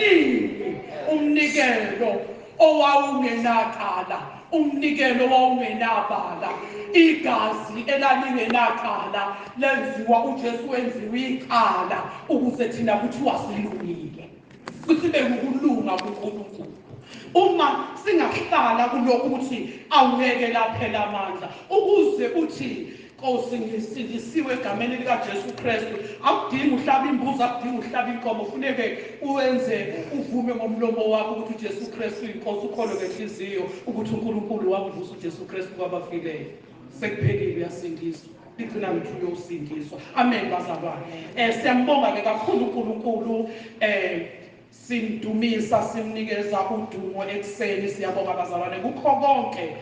eningi umnikelo owawungenacala, umnikelo owawungenabala, igazi elalingenacala lenziwa uJesu wenziwe icala ukuze thina kuthiwa silungile, kuthi bekukulunga kuNkulunkulu. Uma singahlala kulokhu ukuthi awungeke laphela amandla, ukuze uthi Nkosi ngisindisiwe egameni likaJesu Kristu, akudingi uhlaba imbuzi, akudingi uhlaba inkomo, kufuneke uwenze uvume ngomlomo wakho ukuthi uJesu Kristu inkosi, ukholwe ngenhliziyo ukuthi uNkulunkulu wamvusa uJesu Kristu kwabafileyo. Sekuphelile, uyasindiswa, ligcina lithi uyosindiswa. Amen bazalwane. Siyambonga-ke kakhulu uNkulunkulu, simdumisa, simnikeza udumo ekuseni. Siyabonga bazalwane kukho konke.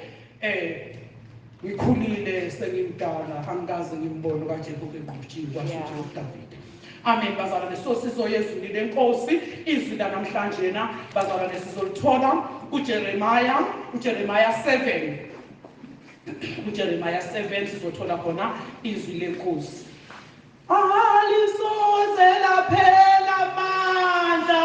Ngikhulile sengimdala, angikaze ngimbone kaJehova eqhutshizwa futhi uDavide. Amen bazalwane. So sizoyezwini lenkosi, izwi lanamhlanje na bazalwane sizolithola uJeremiah 7. uJeremiah 7 sizothola khona izwi lenkosi. Alisoze laphela amandla,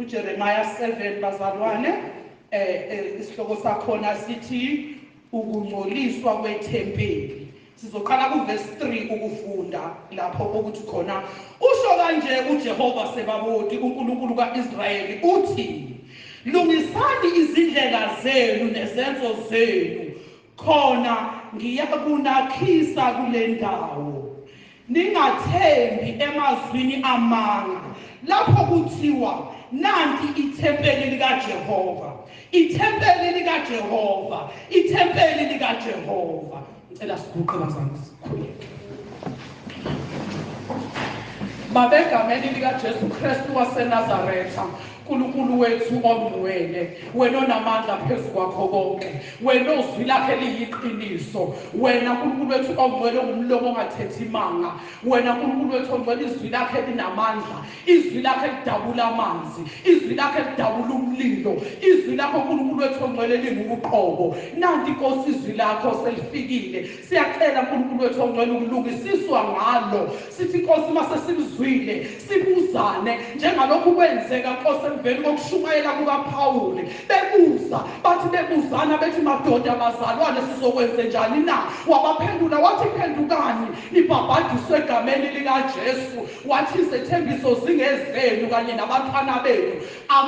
Jeremiah 7 bazalwane, isihloko sakhona sithi ukungcoliswa kwethempeli. Sizoqala kuverse 3 ukufunda lapho ukuthi khona usho kanje uJehova Sebaboti, uNkulunkulu kaIsrayeli uthi, lungisani izindlela zenu nezenzo zenu, khona ngiyakunakhisa kule ndawo. Ningathembi emazwini amanga lapho kuthiwa nanti ithempeli likaJehova, ithempeli likaJehova, ithempeli likaJehova. Ngicela siguqe bazalwane sikhuleke. Baba, egameni likaJesu Kristu waseNazaretha, uNkulunkulu wethu ongcwele, wena onamandla phezu kwakho konke, wena ozwi lakhe liyiqiniso, wena uNkulunkulu wethu ongcwele ongumlomo ongathethi imanga, wena uNkulunkulu wethu ongcwele izwi lakhe linamandla, izwi lakhe lidabula amanzi, izwi lakhe lidabula umlilo, izwi lakho uNkulunkulu wethu ongcwele lingubuqobo. Nanti Nkosi izwi lakho selifikile, siyacela uNkulunkulu wethu ongcwele ukulungisiswa ngalo. Sithi Nkosi mase simzwile sibuzane njengalokhu kwenzeka Nkosi emveni kokushumayela kukaPawuli, bebuza bathi bebuzana bethi madoda bazalwane sizokwenze njani na? Wabaphendula wathi phendukani nibhabhadiswe egameni likaJesu, wathi izethembiso zingezenu kanye nabantwana benu,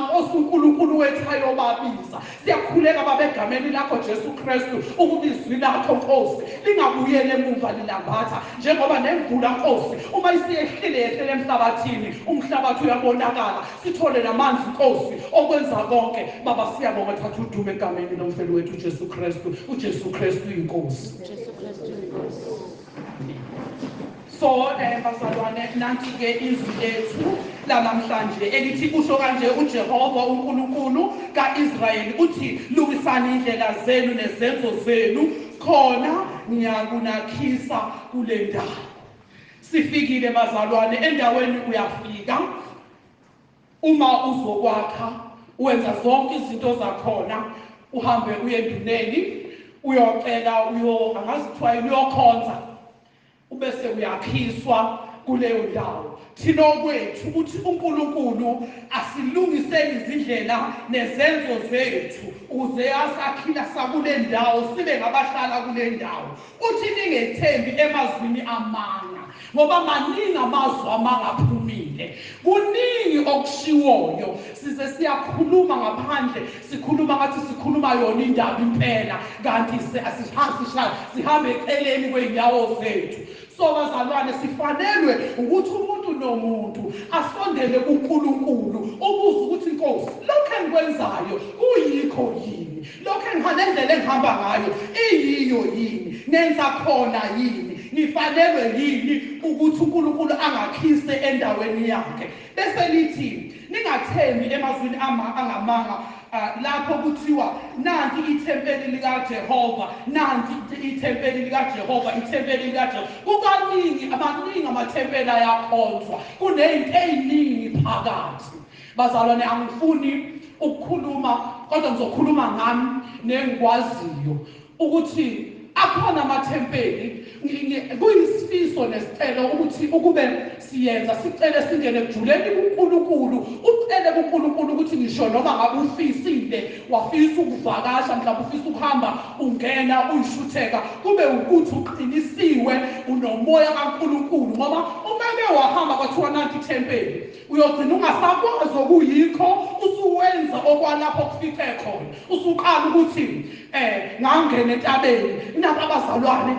Nkosi uNkulunkulu wethu ayobabiza. Siyakhuleka baba egameni lakho Jesu Kristu ukuba izwi lakho Nkosi lingabuyele emuva lilambatha njengoba nemvula Nkosi uma isiyehlile emhlabathini, umhlabathi uyabonakala, sithole namanzi Nkosi okwenza konke. Baba siyabonga, thatha udumo egameni lomfelo wethu uJesu Kristu. uJesu Kristu inkosi. So bazalwane, nanti-ke izwi lethu lanamhlanje elithi kusho kanje uJehova uNkulunkulu kaIsrayeli uthi, lungisani indlela zenu nezenzo zenu, khona ngiyakunakhisa kule ndawo. Sifikile bazalwane endaweni, uyafika uma uzokwakha wenza zonke izinto zakhona, uhambe uye enduneni uyocela angazi kuthiwa uyokhonza, ubese uyakhiswa kuleyo ndawo. Thina kwethu ukuthi uNkulunkulu asilungisele izindlela nezenzo zethu ukuze asakhila sakule ndawo sibe ngabahlala kule ndawo. Uthi ningethembi emazwini amanga ngoba maningi amazwi amangaphumile, kuningi okushiwoyo. Size siyakhuluma ngaphandle, sikhuluma ngathi sikhuluma yona indaba impela, kanti sihambe eceleni kwey'nyawo zethu. So bazalwane, sifanelwe ukuthi umuntu nomuntu asondele kuNkulunkulu, ubuze ukuthi Nkosi, lokho engikwenzayo kuyikho yini? Lokho nendlela engihamba ngayo iyiyo yini? Nenza khona yini? Nifanelwe yini ukuthi uNkulunkulu angakhise endaweni yakhe? Bese lithi ningathembi emazwini angamanga lapho kuthiwa nanti ithempeli likaJehova, nanti ithempeli likaJehova, ithempeli likaJehova. Kukaningi amathempeli ayakhonzwa, kunezinto eziningi phakathi. Bazalwane, angifuni ukukhuluma, kodwa ngizokhuluma ngami nengikwaziyo ukuthi akhona amathempeli. Kuyisifiso nesicelo ukuthi ukube siyenza, sicele singene kujuleni kuNkulunkulu, ucele kuNkulunkulu ukuthi ngisho noma ngabe ufisile wafisa ukuvakasha, mhlawumbe ufisa ukuhamba ungena uyishutheka, kube ukuthi uqinisiwe unomoya kaNkulunkulu, ngoba uma wahamba kwathiwa nanti ithempeli uyogcina ungasakwazi okuyikho, usuwenza okwalapho kufike khona. Usuqala ukuthi ngangena entabeni, nabo abazalwane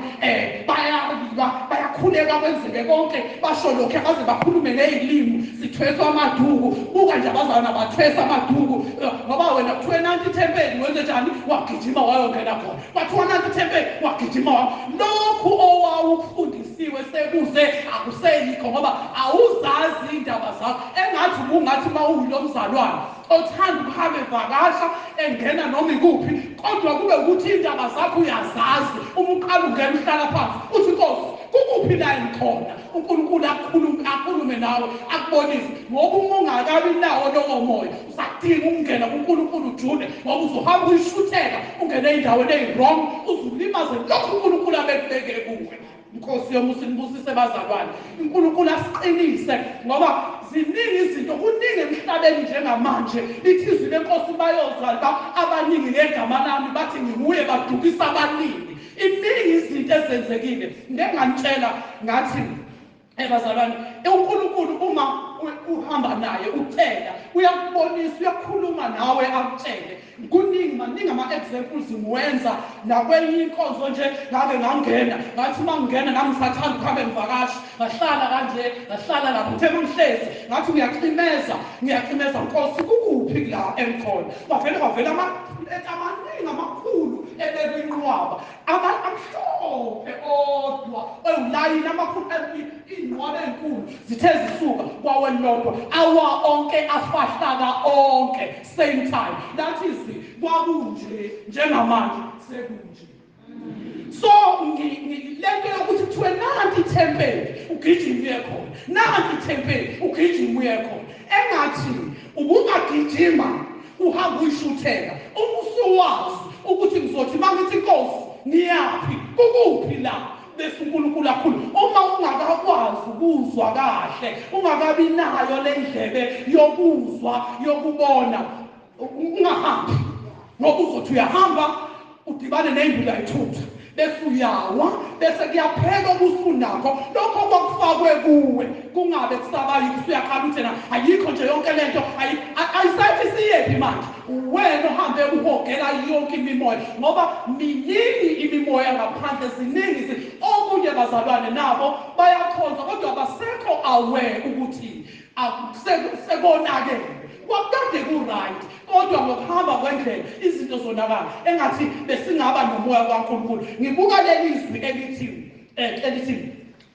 bayakhuleka kwenzeke konke, basho lokho baze bakhulume ngezilimi, sithweswa amaduku. Buka nje abazalwane abathwesa amaduku, ngoba wena kuthiwe nanti ithempeli wenze njani? Wagijima wayongena khona. Kwathiwa nanti ithempeli wagijima. Lokhu owawufundisiwe sekuze akuseyikho, ngoba awuzazi indaba zakho. Engathi bungathi mawuyilo mzalwane othanda ukuhamba evakasha engena noma ikuphi, kodwa kube ukuthi indaba zakho uyazazi. Uma uqala ungena uhlala phansi uthi Nkosi, kukuphi la engikhona? uNkulunkulu akhulume nawe, akubonise. Ngoba uma ungakabi nawo lowo moya, usakudinga ukungena kuNkulunkulu ujule, ngoba uzohamba uyishutheka ungene ey'ndaweni eyi-wrong, uzulimaze lokhu uNkulunkulu abekubeke kuwe. Inkosi yomusa inibusise bazalwane, uNkulunkulu asiqinise, ngoba ziningi izinto, kuningi emhlabeni njengamanje. Lithi izwi leNkosi bayozwa abaningi ngegama lami, bathi nginguye, badukisa abaningi. Iningi izinto ezenzekile. Ngeke nganitshela ngathi bazalwane, uNkulunkulu uma uhamba naye ucela, uyakubonisa, uyakhuluma nawe akutshele. Kuningi maningi ama-examples ngiwenza nakwenye inkonzo nje. Ngake ngangena, ngathi uma ngingena nami ngisathanda ukuhambe ngivakasha, ngahlala kanje, ngahlala lapho, uthe mangihlezi ngathi ngiyacimeza Nkosi, kukuphi la engikhona? Kwavela amaningi amakhulu ebekwinqwaba, amhlophe odwa, ulayini amakhulu, iy'nqwaba ey'nkulu zithe zisuka kwawelilodwa, awa onke afahlaka onke same time. That is kwakunje njengamanje sekunje. So lento yokuthi kuthiwe nanti ithempeli ugijime uye khona, nanti ithempeli ugijime uye khona, engathi ubungagijima uhamba uyishutheka, usuwazi ukuthi ngizothi mangithi Nkosi ngiyaphi, kukuphi la? Bese uNkulunkulu akhulu. Uma ungakakwazi ukuzwa kahle, ungakabi nayo le ndlebe yokuzwa, yokubona, ungahambi, ngoba uzothi uyahamba udibane ney'ndula yithutha, bese uyawa, bese kuyaphela obusunakho lokho kwakufakwe kuwe, kungabe kusabayikho. Usuyakhala uthi na ayikho nje yonke lento, ayisathi siyephi manje? Wena uhambe uhogela yonke imimoya, ngoba miningi imimoya ngaphandle, ziningi. Okunye bazalwane nabo bayakhonza, kodwa basekho aware ukuthi sekonakele. Kwakade ku-right, kodwa ngokuhamba kwendlela izinto zonakala. Engathi besingaba nomoya kaNkulunkulu. Ngibuka leli zwi elithi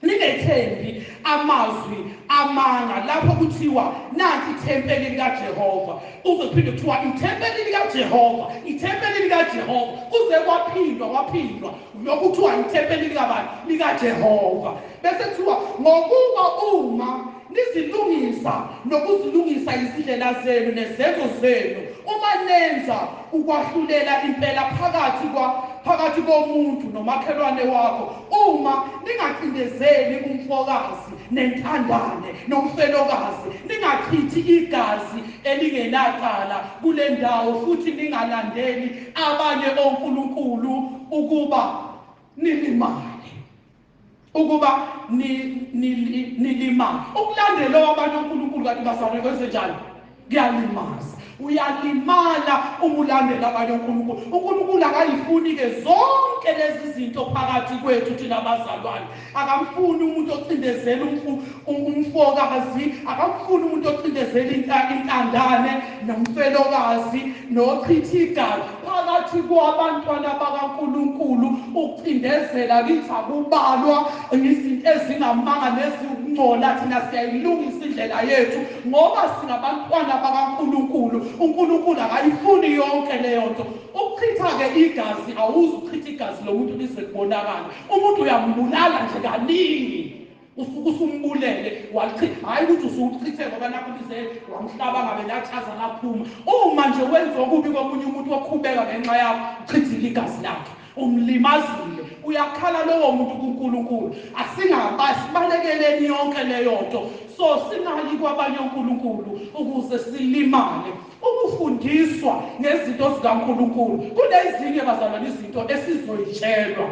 ningethembi amazwi amanga, lapho kuthiwa nanti ithempeli likaJehova. Uzophinde kuthiwa ithempeli likaJehova, ithempeli likaJehova, kuze kwaphindwa lokhu kuthiwa ithempeli likabani? LikaJehova. Bese kuthiwa ngokuba uma nizilungisa nokuzilungisa izindlela zenu nezenzo zenu, uma nenza ukwahlulela impela phakathi komuntu nomakhelwane wakho, uma ningacindezeli umfokazi nentandane nomfelokazi, ningachithi igazi elingenacala kule ndawo, futhi ningalandeli abanye onkulunkulu ukuba nilimale. ukuba nilimale. Ukulandela abantu uNkulunkulu kanti bazalwane kwenze njani? Kuyalimaza. Uyalimala uma ulandela abanye uNkulunkulu. uNkulunkulu akayifuni-ke zonke lezi zinto phakathi kwethu thina bazalwane. Akamfuni umuntu ocindezela umfokazi, akamfuni umuntu ocindezela intandane, nomfelokazi, nochitha igazi. Phakathi kwabantwana bakaNkulunkulu ukucindezela kithi akubalwa izinto ezingamanga nezingcola. Thina siyayilungisa indlela yethu ngoba singabantwana bakaNkulunkulu. uNkulunkulu akayifuni yonke leyo nto. Ukuchitha-ke igazi awuzuchitha igazi lomuntu lize kubonakala. Umuntu uyambulala nje kaningi, usuke usumbulele walichitha. Hayi ukuthi usuchithe ngoba nakho lize wamhlaba ngabe lachaza laphuma. Uma nje wenza okubi komunye umuntu oqhubeka ngenxa yakho, uchithile igazi lakhe, umlimazile. Uyakhala lowo muntu kuNkulunkulu. Asibalekeleni yonke leyo nto. So singayi kwabanye uNkulunkulu ukuze silimale. Ukufundiswa ngezinto zikaNkulunkulu kunezinye bazalwane izinto esizoyitshelwa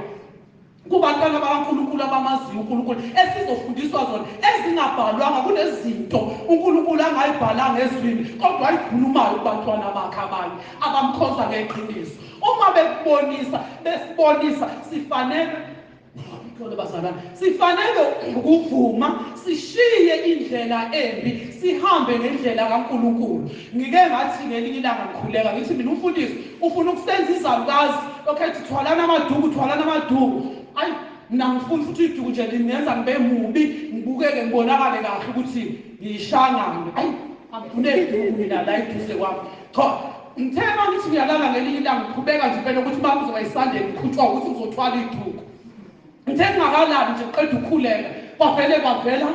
kubantwana bakaNkulunkulu abamaziyo uNkulunkulu esizofundiswa zona ezingabhalwanga. Kunezinto uNkulunkulu angayibhalanga ezwini kodwa ayikhulumayo kubantwana bakhe abanye abamkhoza ngeqiniso. Uma besibonisa sifanele ukuvuma, sishiye indlela embi, sihambe ngendlela kaNkulunkulu. Ngike ngathi ngelinye ilanga ngikhuleka ngithi mina umfundisi ufuna ukusenza izalukazi, okay, thwalana amaduku. Ayi, mina ngifuna futhi iduku nje lingenza ngibe mubi, ngibukeke ngibonakale kahle ukuthi ngiyishangane. Ayi, angifune iduku mina la eduze kwami. Cha, ngithema ngithi ngiyalala ngelinye ilanga ngiqhubeka nje phela ukuthi uma kuzoba isandle ngiqhutshwa ukuthi ngizothwala iduku. Ngithe ngingakalabi nje qeda ukukhuleka kwavela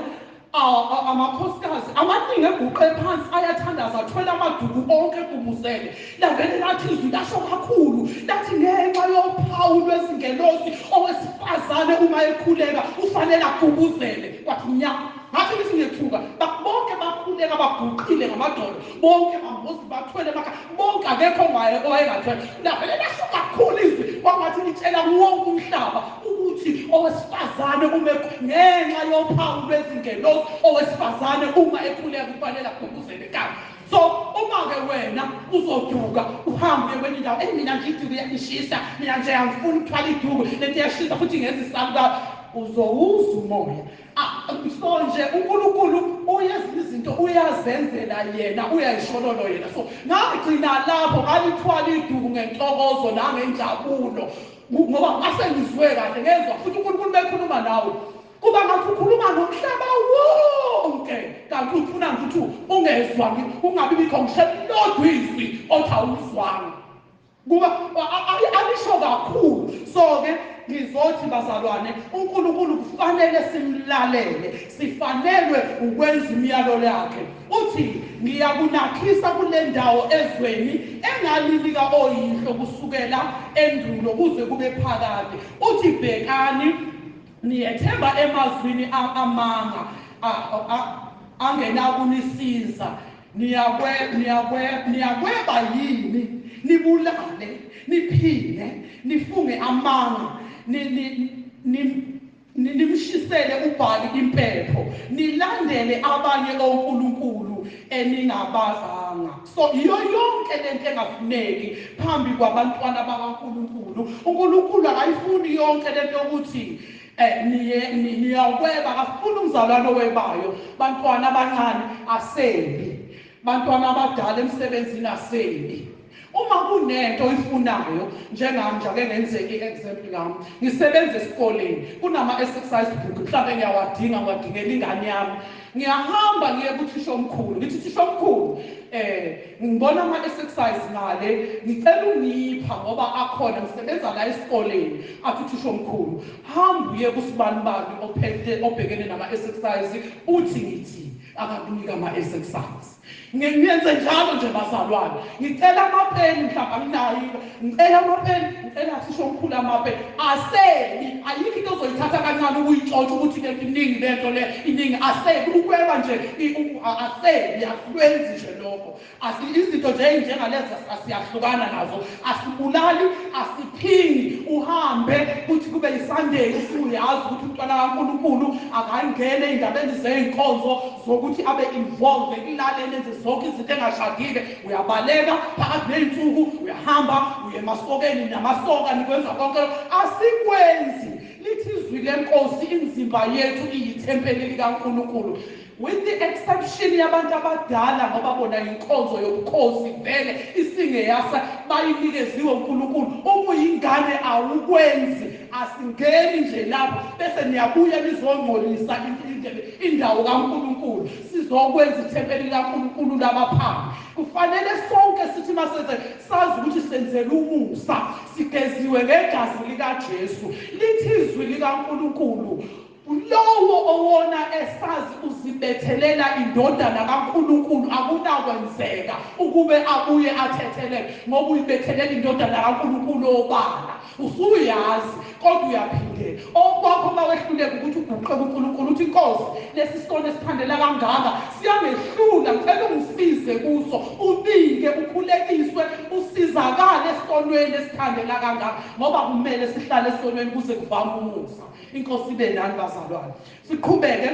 amakhosikazi amaningi eguqe phansi ayathandaza, athwele amaduku onke kubuzele. Lavele lathi izwi lasho kakhulu lathi ngenxa yophawu lwezingelosi owesifazane uma ekhuleka ufanele agubuzele. Kwathi ngathi ngithi ngiyethuka bonke bakhuleka baguqile ngamadolo, bonke ambozi bathwele emakha, bonke akekho owayengathwele. Lavele lasho kakhulu izwi kwangathi litshela wonke umhlaba ukuthi owesifazane uma ngenxa yophawu lwezingelosi owesifazane uma ekhuleka kufanele agubuzele kanje. So uma-ke wena uzoduka uhambe kwenye indawo, mina nje iduku iyangishisa, mina nje angifuni ukuthwala iduku, lento iyashisa futhi ngenza isalukazi, uzowuza umoya. So nje uNkulunkulu uyezinye izinto uyazenzela yena, uyayishonolo yena. So ngagcina lapho ngalithwala iduku ngentokozo nangenjabulo ngoba ngase ngizwe kahle ngezwa futhi uNkulunkulu bekhuluma nawe kuba ngathi ukhuluma nomhlaba wonke, kanti ufuna ukuthi ungezwa, ungabi bikho ngishelodwa izwi othi awuzwanga kuba alisho kakhulu. So-ke ngizothi bazalwane, uNkulunkulu kufanele simlalele, sifanelwe ukwenza imiyalo yakhe. Uthi ngiyakunakhisa kule ndawo ezweni engalinika oyihlo kusukela endulo kuze kube phakade. Uthi bhekani, niyethemba emazwini amanga angenakunisiza. Niyakweba yini, nibulale, niphile, nifunge amanga, nimshisele uBhali impepho, nilandele abanye onkulunkulu eningabazanga. So iyo yonke lento engafuneki phambi kwabantwana bakaNkulunkulu. uNkulunkulu akayifuni yonke lento ukuthi niyakweba, akafuni umzalwane owebayo. Bantwana abancane asebi, bantwana abadala emsebenzini asebi. Uma kunento oyifunayo njengami nje ake ngenzeke i-example ngami, ngisebenza esikoleni, kunama-exercise book mhlawumbe ngiyawadingela ingane yami, ngiyahamba ngiye kuthisha omkhulu, ngithi thisha omkhulu ngibona ama-exercise ngale, ngicela ungipha ngoba akhona, ngisebenza la esikoleni. Athi uthisha omkhulu, hamba uye kusibanibani obhekene nama-exercise, uthi ngithi akakunika ama-exercise. Ngiyenze njalo nje bazalwane, ngicela amapeni mhlawumbe anginayo, ngicela amapeni, ngicela thisha omkhulu amapeni. Asebi, ayikho into ozoyithatha kancane ukuyitshontsha ukuthi lento iningi, lento le iningi. Asebi, sidweba nje asebi asikwenzi nje lokho izinto nje enjengalezi asiyahlukana nazo asibulali asiphingi uhambe kuthi kube yiSunday usuyazi ukuthi umntwana kaNkulunkulu akangene endabeni zeyinkonzo zokuthi abe involved ekulaleni enze zonke izinto engashadile uyabaleka phakathi ney'nsuku uyahamba uye emasokeni namasoka nikwenza konke asikwenzi lithi izwi lenkosi imizimba yethu iyithempeli likaNkulunkulu with the exception yabantu abadala ngoba bona inkonzo yobukhosi vele isingeyasa bayinikeziwe uNkulunkulu uma uyingane awukwenzi asingeni nje lapho bese niyabuya nizongcolisa indawo kaNkulunkulu sizokwenza ithempeli likaNkulunkulu labaphambi kufanele sonke sithi masenze sazi ukuthi senzele umusa sigeziwe ngegazi likaJesu lithi izwi likaNkulunkulu lowo owona esazi uzibethelela indodana kaNkulunkulu akunakwenzeka ukube abuye athethelele ngoba uyibethelela indodana kaNkulunkulu obala usuyazi kodwa uyaphindela okwakho mawehluleka ukuthi uguqe kuNkulunkulu uthi inkosi lesi sikole esiphandela kangaka siyamehlula ngicela ungisize kuso ubike ukhulekiswe usizakale esikolweni esiphandela kangaka ngoba kumele sihlale esonweni kuze kuvame umusa inkosi ibe nani bazalwane siqhubeke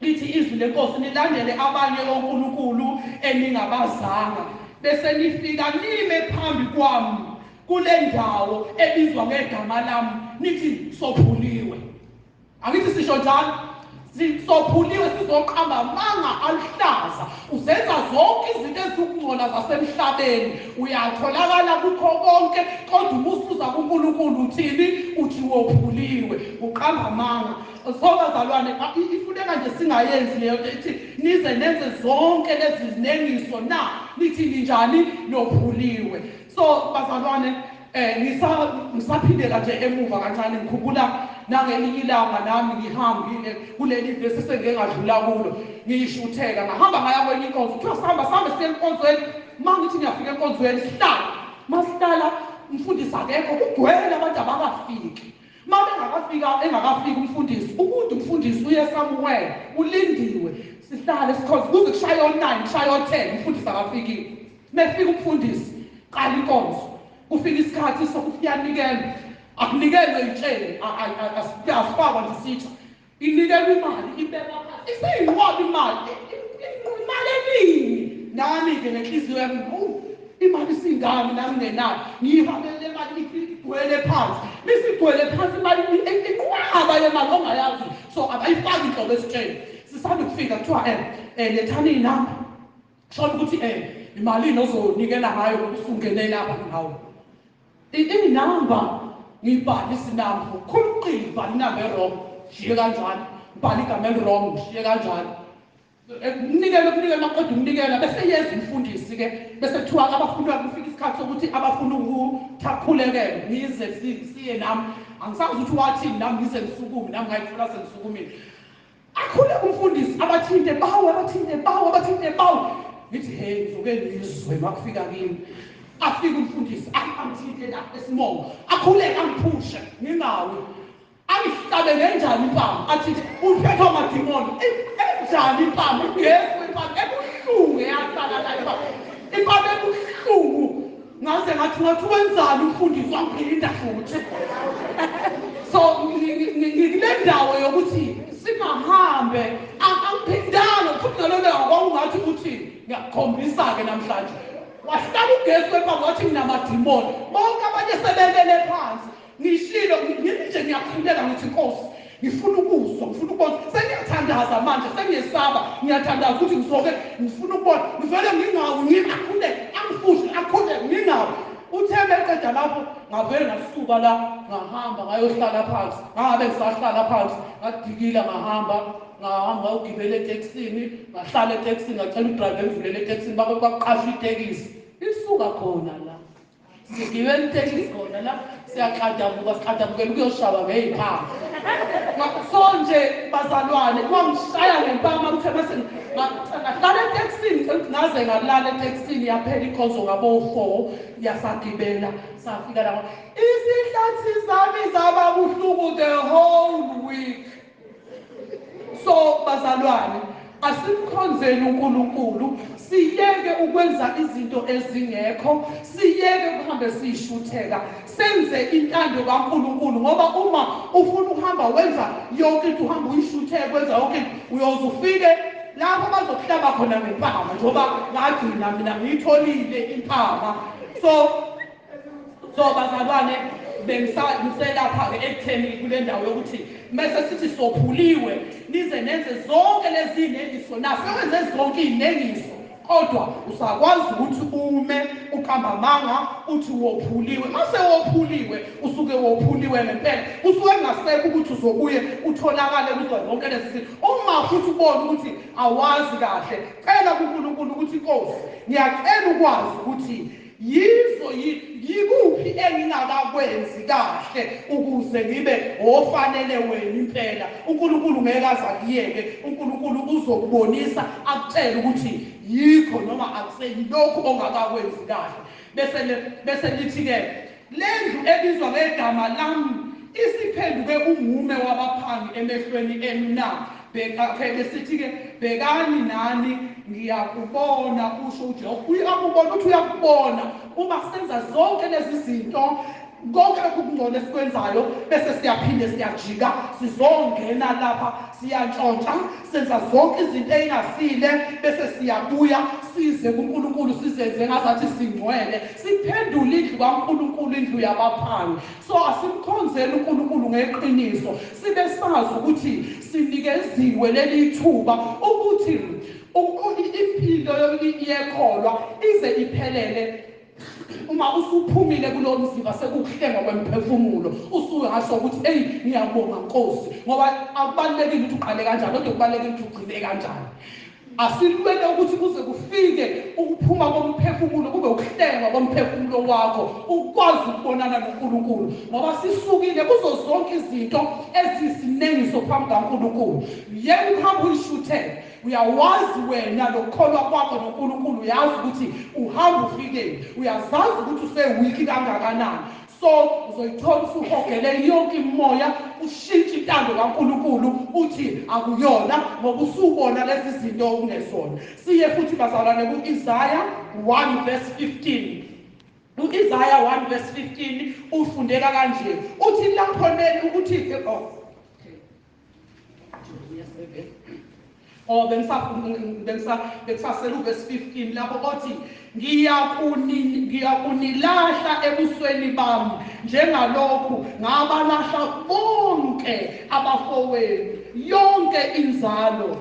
lithi izwi lenkosi nilandele abanye onkulunkulu eningabazanga bese nifika nime phambi kwami kule ndawo ebizwa ngegama lami nithi sophuliwe angithi sisho njalo sophuliwe sizoqamba amanga alihlaza uzenza zonke izinto ezikungcola zasemhlabeni uyatholakala kukho konke kodwa umusuza kuNkulunkulu uthini uthi wophuliwe uqamba amanga so bazalwane ifuneka nje singayenzi leyo ethi nize nenze zonke lezi zinengiso na nithi njani nophuliwe so bazalwane ngisaphindela nje emuva kancane ngikhumbula nangelinye ilanga nami ngihambile kuleli vesi sengengadlula kulo ngiyishutheka ngahamba ngaya kwenye inkonzo kuthiwa sihamba siye enkonzweni mangithi ngiyafika enkonzweni sihlala masihlala umfundisi akekho kugcwele abantu abakafiki engakafiki umfundisi ukuthi umfundisi uye somewhere ulindiwe sihlale sikhonze kuze kushaye o9 kushaye o10 umfundisi akafikile mefika umfundisi qala inkonzo kufika isikhathi sokuyanikela akunikelwe itsheni asifakwa nje sitha inikelwe imali ibekwa phansi iseyinqoba imali eningi nami-ke nenhliziyo yami imali isingami nami ngenayo ngiyihambele imali igcwele phansi misigcwele phansi imali inqwaba yemali ongayazi so abayifaki inhlobo esitsheni sisanda kufika kuthiwa lethani iy'namba shona ukuthi imalini ozonikela ngayo usungene lapha ngawo inamba ngibhalisa inamba khuluqile ibhala inamba erong shiye kanjalo ngibhala igama elirong shiye kanjalo kunikela maqeda ukunikela bese yeza umfundisi-ke bese kuthiwa abafundi kufika isikhathi sokuthi abafuna ukuthakhulekela ngize siye nami angisazi ukuthi wathini nami ngize ngisukume nami ngayithola sengisukumile akhuleka umfundisi abathinte bawo ngithi hey ngizoke ngizwe makufika kimi afika umfundisi angithinte la esimolo akhuleka angiphushe ngingawe angihlabe ngenjani impama athi uphethwa amadimoni enjani impama ngefu impama ebuhlungu eyasala la impama ebuhlungu ngathi wenzani umfundisi wangiphinda futhi so ngile ndawo yokuthi singahambe angiphindanga futhi nalona kwakungathi ukuthi ngiyakhombisa-ke namhlanje wahlala ugesi kwempama wathi nginamadimoni bonke abanye sebelele phansi ngishilo nje ngiyakhuleka ngithi Nkosi ngifuna ukuzwa ngifuna ukubona sengiyathandaza manje sengiyesaba ngiyathandaza ukuthi ngisoke ngifuna ukubona ngivele ngingawi ngikhuleke angifushe akhuleke ngingawi uthembe eqeda lapho ngavele ngasuka la ngahamba ngayohlala phansi ngabe ngisahlala phansi ngadikila ngahamba ugibele etekisini ngahlala etekisini ngacela udriver engivulele etekisini baqasha itekisi isuka khona la sigibele itekisi khona la siqadabukela ukuyoshaba ngey'phanga so nje bazalwane kwangishaya ngempama kuthe bese ngahlala etekisini ngaze ngalala etekisini yaphela inkonzo ngabo-4 yasagibela safika lapho isihlathi zami zaba buhlungu the whole week so bazalwane asimkhonzeni uNkulunkulu, siyeke ukwenza izinto ezingekho, siyeke ukuhambe siyishutheka, senze intando kaNkulunkulu. Ngoba uma ufuna ukuhamba wenza yonke into, uhamba uyishutheka wenza yonke into, uyoze ufike lapho bazokuhlaba khona ngempama, njengoba ngagcina mina ngiyitholile impama. So bazalwane, bengiselapha-ke ekutheni kule ndawo yokuthi mese sithi sophuliwe nize nenze zonke lezi iy'nengiso. Nasewenze zonke iy'nengiso kodwa usakwazi ukuthi ume ukambamanga uthi wophuliwe. Mase wophuliwe usuke wophuliwe ngempela, usuke engasekho ukuthi uzobuye utholakale kuzo zonke lezi zinto. Uma futhi ubona ukuthi awazi kahle, cela kuNkulunkulu ukuthi Nkosi, ngiyacela ukwazi ukuthi yikuphi engingakakwenzi kahle ukuze ngibe ofanele wena impela. uNkulunkulu ngeke aze akuyeke, uNkulunkulu uzokubonisa akutshela ukuthi yikho noma akuseyilokhu ongakakwenzi kahle. Bese lithi-ke lendlu ebizwa ngegama lami isiphenduke umume wabaphangi emehlweni enu na. Besithi-ke bhekani nani ngiyakubona, usho uJehova. Uyakubona uthi uyakubona uma senza zonke lezi zinto, konke lokhu kungcono esikwenzayo, bese siyaphinde siyajika sizongena lapha siyantshontsha, senza zonke izinto ey'ngasile, bese siyabuya size kuNkulunkulu sizenze ngazathi singcwele, siphendule indlu kaNkulunkulu indlu yabaphangi. So asimkhonzeni uNkulunkulu ngeqiniso, sibe sazi ukuthi sinikeziwe leli thuba ukuthi impilo yekholwa ize iphelele. Uma usuphumile kulowo mzimba sekukuhlenga kwemphefumulo, usuyangasho ukuthi eyi ngiyabonga Nkosi, ngoba akubalulekile ukuthi uqale kanjani, kodwa kubalulekile ukuthi ugcine kanjani. Asilwele ukuthi kuze kufike ukuphuma komphefumulo, kube ukuhlenga komphefumulo wakho, ukwazi ukubonana noNkulunkulu. Ngoba sisukile kuzo zonke izinto ezisinengiso phambi kaNkulunkulu. Yeke uhambe uyishuthele, uyawazi wena lokukholwa kwakho noNkulunkulu, uyazi ukuthi uhamba ufikele, uyazazi ukuthi usewiki kangakanani. So uzoyithola usuhogele yonke imimoya, ushintshe intando kaNkulunkulu uthi akuyona, ngoba usubona lezi zinto okungesona. Siye futhi bazalwane ku-Isaya 1:15. U-Isaya 1:15 ufundeka kanje, uthi lapho ukuthi bengisasela u-verse 15 lapho othi ngiyakunilahla ebusweni bami njengalokhu ngabalahla bonke abafowenu, yonke inzalo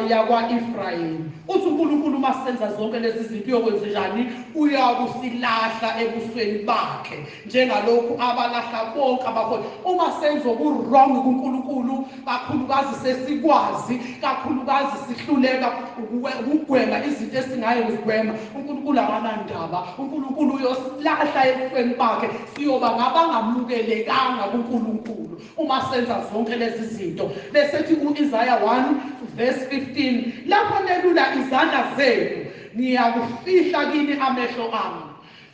yakwa-Efrayimi. Uthi uNkulunkulu masenza zonke lezi zinto uyokwenza njani? Uyakusilahla ebusweni bakhe njengalokhu abalahla bonke abafowenu. Uma senza obu-wrong kuNkulunkulu, kakhulukazi sesikwazi, kakhulukazi sihluleka ukugwema izinto esingayo ukuzigwema, uNkulunkulu akanandaba. uNkulunkulu uyosilahla ebusweni bakhe, siyoba ngabangamukelekanga kuNkulunkulu uma senza zonke lezi zinto. Besethi u-Isaya 1:15, lapho nelula izandla zenu ngiyakufihla kini amehlo ami.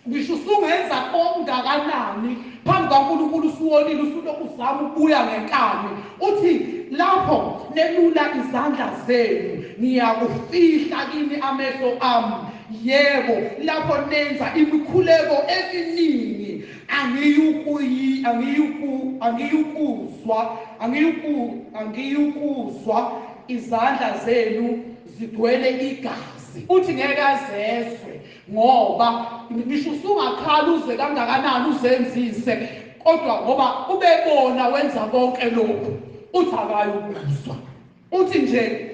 Ngisho usungenza okungakanani phambi kaNkulunkulu, usuwonile, usulokhu uzama ukubuya ngenkani, uthi lapho nelula izandla zenu ngiyakufihla kini amehlo ami. Yebo, lapho nenza imikhuleko eminingi angiyukuzwa izandla zenu zigcwele igazi. Uthi ngeke azezwe, ngoba ngisho usungakhala uze kangakanani uzenzise, kodwa ngoba ubebona wenza konke lokhu, uthi akayukuzwa. Uthi nje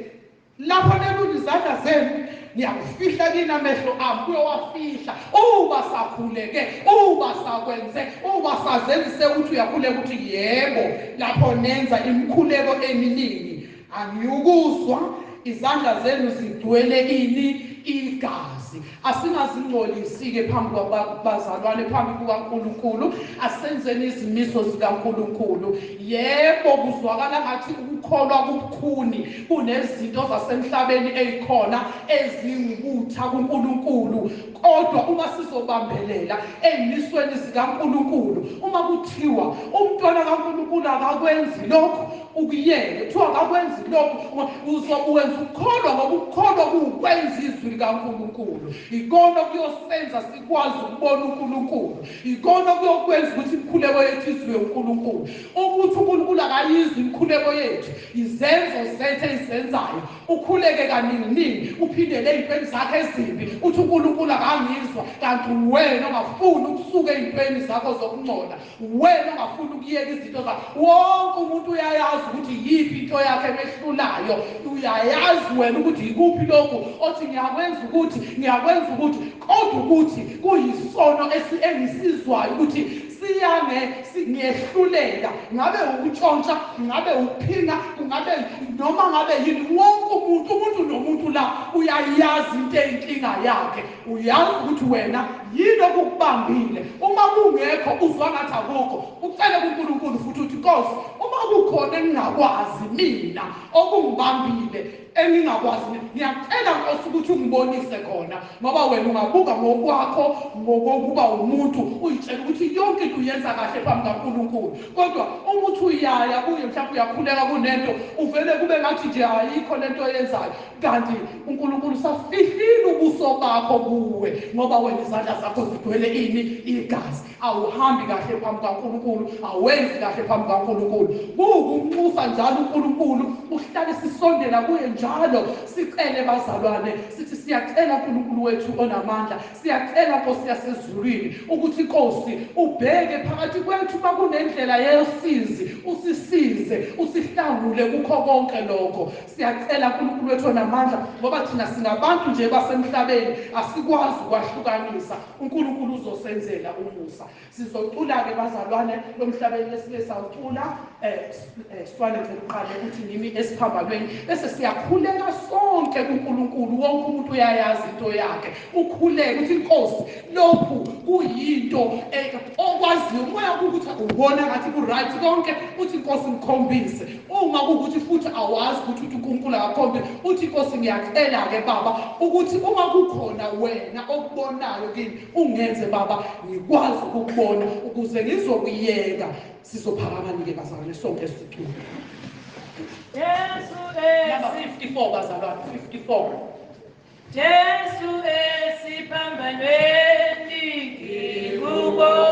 lapho nelula izandla zenu ngiyakufihla kini amehlo ami. Uyowafihla uba sakhuleke, uba sakwenze, uba sazenzise ukuthi uyakhuleka ukuthi yebo, lapho nenza imikhuleko eminingi angiyukuzwa izandla zenu zigcwele ini igazi. Asingazingcolisi-ke phambi kwabazalwane, phambi kukaNkulunkulu. Asenzeni izimiso zikaNkulunkulu. Yebo, kuzwakala ngathi ukukholwa kubukhuni kunezinto zasemhlabeni ezikhona ezingubutha kuNkulunkulu. Kodwa uma sizobambelela ezimisweni zikaNkulunkulu, uma kuthiwa umntwana kaNkulunkulu akakwenzi lokhu, ukuyeke. Kuthiwa akakwenzi lokhu, uzobuwenza ukukholwa, ngoba ukukholwa kuwukwenza izwi likaNkulunkulu. Ikona kuyosenza sikwazi ukubona uNkulunkulu. Ikona kuyokwenza ukuthi imikhuleko yethu izwe uNkulunkulu. Ukuthi uNkulunkulu akayizwi imikhuleko yethu, izenzo zethu ezizenzayo. Ukhuleke kaningi uphindele ezintweni zakhe ezimbi, uthi uNkulunkulu akangizwa, kanti wena ongafuni ukusuka ezintweni zakho zokungcola, wena ongafuni ukuyeka izinto zakho. Wonke umuntu uyayazi ukuthi yiphi into yakhe emehlulayo. Uyayazi wena ukuthi ikuphi lokhu othi ngiyakwenza ukuthi, kodwa ukuthi kuyisono engisizwayo ukuthi ngiyehlulela, ngabe ukutshontsha, ngabe ukuphinga, ngabe noma ngabe yini. Wonke umuntu nomuntu la uyayazi into eyinkinga yakhe. Uyazi ukuthi wena yini okukubambile. Uma kungekho uzwa ngathi akukho, ucele kuNkulunkulu futhi uthi Nkosi, uma kukhona engingakwazi mina okungibambile engingakwazi, ngiyacela Nkosi ukuthi ungibonise khona, ngoba wena ungabuka ngokwakho, ngokuba umuntu uyitshela ukuthi yonke into uyenza kahle phambi kaNkulunkulu. Kodwa umuthi uyaya kuye, mhlawumbe uyakhuleka kunento, uvele kube ngathi nje ayikho lento oyenzayo, kanti uNkulunkulu safihlile ubuso bakho kuwe, ngoba wena izandla zakho zigcwele ini? Igazi. Awuhambi kahle phambi kaNkulunkulu, awenzi kahle phambi kaNkulunkulu. Kuwukumnxusa njalo uNkulunkulu, uhlale sisondela kuye njalo, sicele bazalwane, sithi siyacela uNkulunkulu wethu onamandla, siyacela Nkosi yasezulwini ukuthi Nkosi ubheke phakathi kwethu uma kunendlela yosizi, usisize, usihlangule kukho konke lokho. Siyacela uNkulunkulu wethu onamandla, ngoba thina singabantu nje basemhlabeni, asikwazi ukwahlukanisa. uNkulunkulu uzosenzela umusa. Sizocula-ke bazalwane lomhlabeni lesike sawucula Swane ngeliqale ukuthi nimi esiphambalweni, bese siyakhuleka sonke kuNkulunkulu. Wonke umuntu uyayazi into yakhe, ukhuleke uthi Nkosi, lokhu kuyinto okwaziyo. Umoya ukuthi ubona ngathi ku-right konke, uthi Nkosi ngikhombise. Uma kuwukuthi futhi awazi ukuthi uNkulunkulu akakhombe, uthi Nkosi ngiyacela-ke Baba ukuthi uma kukhona wena okubonayo kimi, ungenze Baba ngikwazi ukukubona, ukuze ngizokuyeka. Sizophakamani-ke bazalwane sonke sicule. Yesu Number 54 bazalwane, 54. Yesu esiphambanweni ngikubona.